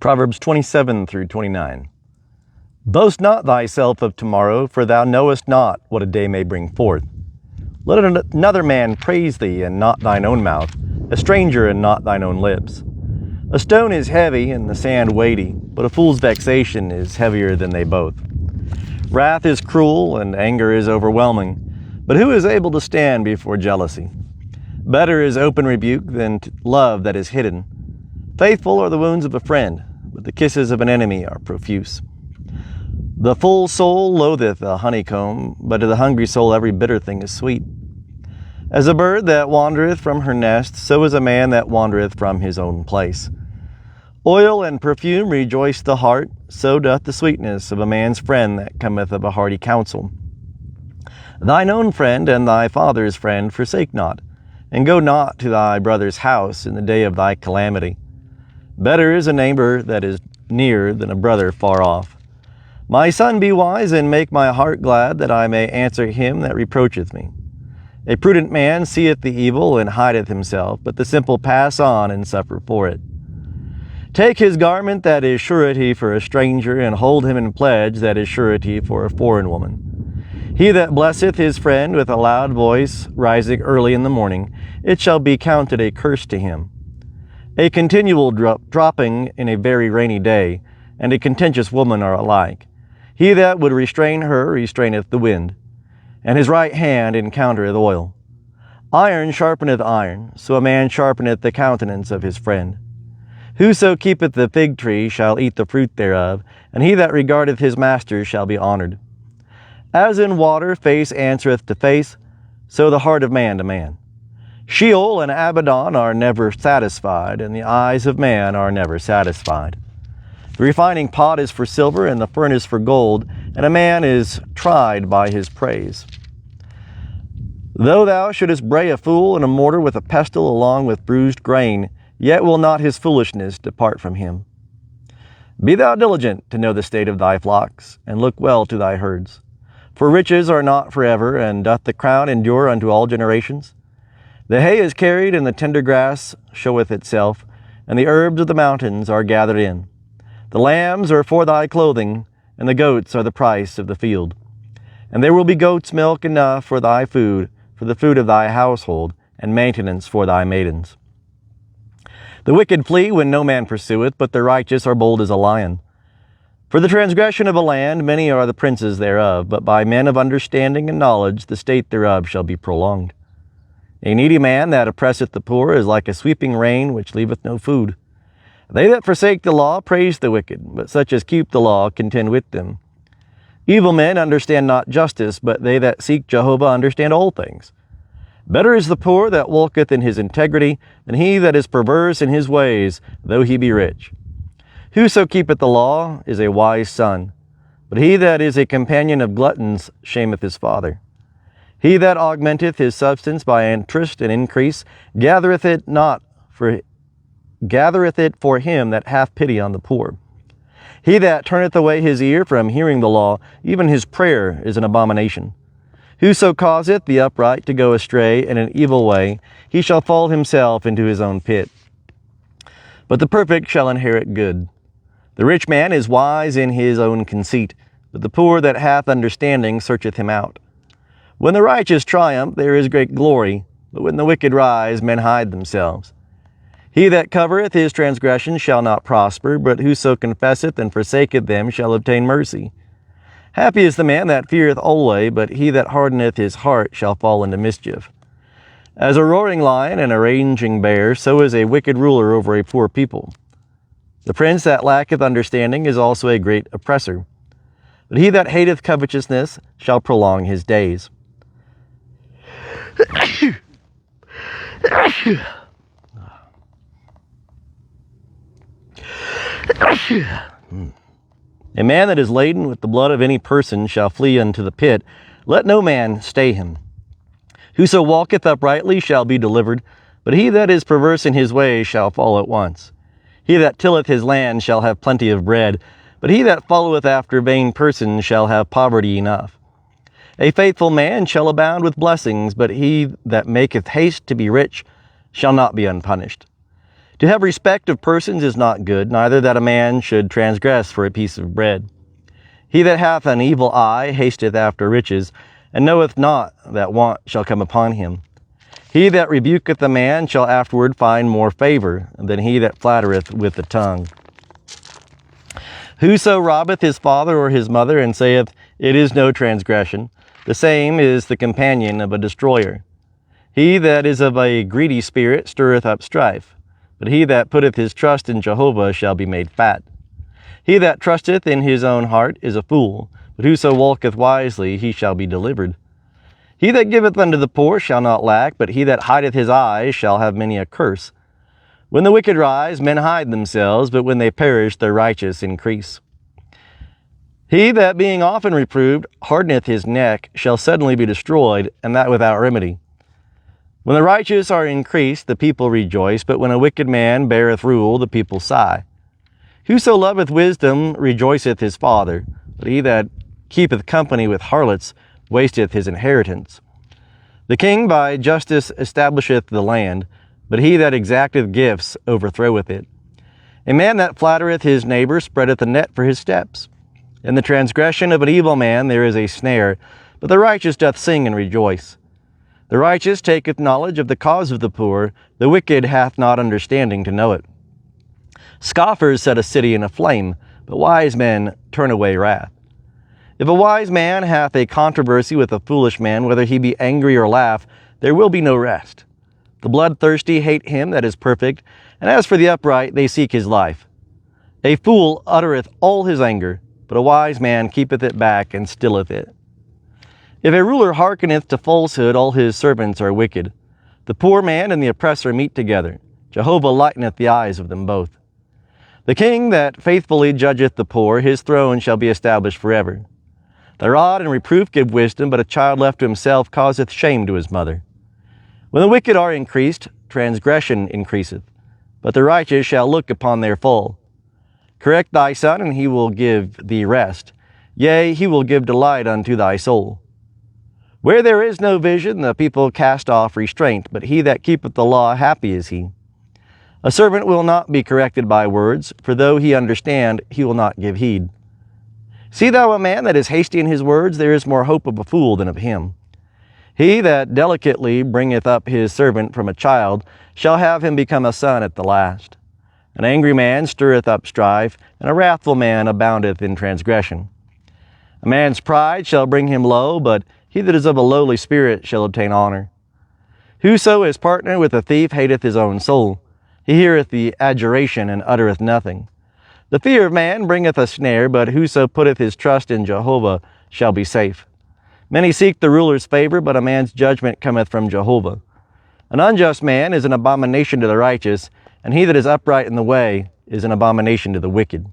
Proverbs 27 through 29. Boast not thyself of tomorrow, for thou knowest not what a day may bring forth. Let another man praise thee, and not thine own mouth, a stranger, and not thine own lips. A stone is heavy, and the sand weighty, but a fool's vexation is heavier than they both. Wrath is cruel, and anger is overwhelming, but who is able to stand before jealousy? Better is open rebuke than love that is hidden. Faithful are the wounds of a friend, but the kisses of an enemy are profuse. The full soul loatheth a honeycomb, but to the hungry soul every bitter thing is sweet. As a bird that wandereth from her nest, so is a man that wandereth from his own place. Oil and perfume rejoice the heart, so doth the sweetness of a man's friend that cometh of a hearty counsel. Thine own friend and thy father's friend forsake not, and go not to thy brother's house in the day of thy calamity. Better is a neighbor that is near than a brother far off. My son, be wise, and make my heart glad, that I may answer him that reproacheth me. A prudent man seeth the evil, and hideth himself, but the simple pass on and suffer for it. Take his garment that is surety for a stranger, and hold him in pledge that is surety for a foreign woman. He that blesseth his friend with a loud voice, rising early in the morning, it shall be counted a curse to him. A continual dropping in a very rainy day, and a contentious woman are alike. He that would restrain her restraineth the wind, and his right hand encountereth oil. Iron sharpeneth iron, so a man sharpeneth the countenance of his friend. Whoso keepeth the fig tree shall eat the fruit thereof, and he that regardeth his master shall be honored. As in water face answereth to face, so the heart of man to man. Sheol and Abaddon are never satisfied, and the eyes of man are never satisfied. The refining pot is for silver, and the furnace for gold, and a man is tried by his praise. Though thou shouldest bray a fool in a mortar with a pestle along with bruised grain, yet will not his foolishness depart from him. Be thou diligent to know the state of thy flocks, and look well to thy herds. For riches are not forever, and doth the crown endure unto all generations? The hay is carried, and the tender grass showeth itself, and the herbs of the mountains are gathered in. The lambs are for thy clothing, and the goats are the price of the field. And there will be goat's milk enough for thy food, for the food of thy household, and maintenance for thy maidens. The wicked flee when no man pursueth, but the righteous are bold as a lion. For the transgression of a land many are the princes thereof, but by men of understanding and knowledge the state thereof shall be prolonged. A needy man that oppresseth the poor is like a sweeping rain which leaveth no food. They that forsake the law praise the wicked, but such as keep the law contend with them. Evil men understand not justice, but they that seek Jehovah understand all things. Better is the poor that walketh in his integrity than he that is perverse in his ways, though he be rich. Whoso keepeth the law is a wise son, but he that is a companion of gluttons shameth his father. He that augmenteth his substance by interest and increase gathereth it for him that hath pity on the poor. He that turneth away his ear from hearing the law, even his prayer is an abomination. Whoso causeth the upright to go astray in an evil way, he shall fall himself into his own pit. But the perfect shall inherit good. The rich man is wise in his own conceit, but the poor that hath understanding searcheth him out. When the righteous triumph, there is great glory, but when the wicked rise, men hide themselves. He that covereth his transgression shall not prosper, but whoso confesseth and forsaketh them shall obtain mercy. Happy is the man that feareth always, but he that hardeneth his heart shall fall into mischief. As a roaring lion and a raging bear, so is a wicked ruler over a poor people. The prince that lacketh understanding is also a great oppressor, but he that hateth covetousness shall prolong his days. A man that is laden with the blood of any person shall flee unto the pit. Let no man stay him. Whoso walketh uprightly shall be delivered, but he that is perverse in his way shall fall at once. He that tilleth his land shall have plenty of bread, but he that followeth after vain persons shall have poverty enough. A faithful man shall abound with blessings, but he that maketh haste to be rich shall not be unpunished. To have respect of persons is not good, neither that a man should transgress for a piece of bread. He that hath an evil eye hasteth after riches, and knoweth not that want shall come upon him. He that rebuketh a man shall afterward find more favor than he that flattereth with the tongue. Whoso robbeth his father or his mother, and saith, It is no transgression, the same is the companion of a destroyer. He that is of a greedy spirit stirreth up strife, but he that putteth his trust in Jehovah shall be made fat. He that trusteth in his own heart is a fool, but whoso walketh wisely, he shall be delivered. He that giveth unto the poor shall not lack, but he that hideth his eyes shall have many a curse. When the wicked rise, men hide themselves, but when they perish, the righteous increase. He that being often reproved hardeneth his neck shall suddenly be destroyed, and that without remedy. When the righteous are increased, the people rejoice, but when a wicked man beareth rule, the people sigh. Whoso loveth wisdom rejoiceth his father, but he that keepeth company with harlots wasteth his inheritance. The king by justice establisheth the land, but he that exacteth gifts overthroweth it. A man that flattereth his neighbor spreadeth a net for his steps. In the transgression of an evil man there is a snare, but the righteous doth sing and rejoice. The righteous taketh knowledge of the cause of the poor, the wicked hath not understanding to know it. Scoffers set a city in a flame, but wise men turn away wrath. If a wise man hath a controversy with a foolish man, whether he be angry or laugh, there will be no rest. The bloodthirsty hate him that is perfect, and as for the upright, they seek his life. A fool uttereth all his anger, but a wise man keepeth it back and stilleth it. If a ruler hearkeneth to falsehood, all his servants are wicked. The poor man and the oppressor meet together. Jehovah lighteneth the eyes of them both. The king that faithfully judgeth the poor, his throne shall be established forever. The rod and reproof give wisdom, but a child left to himself causeth shame to his mother. When the wicked are increased, transgression increaseth, but the righteous shall look upon their fall. Correct thy son, and he will give thee rest. Yea, he will give delight unto thy soul. Where there is no vision, the people cast off restraint, but he that keepeth the law, happy is he. A servant will not be corrected by words, for though he understand, he will not give heed. See thou a man that is hasty in his words, there is more hope of a fool than of him. He that delicately bringeth up his servant from a child shall have him become a son at the last. An angry man stirreth up strife, and a wrathful man aboundeth in transgression. A man's pride shall bring him low, but he that is of a lowly spirit shall obtain honor. Whoso is partner with a thief hateth his own soul. He heareth the adjuration and uttereth nothing. The fear of man bringeth a snare, but whoso putteth his trust in Jehovah shall be safe. Many seek the ruler's favor, but a man's judgment cometh from Jehovah. An unjust man is an abomination to the righteous, and he that is upright in the way is an abomination to the wicked.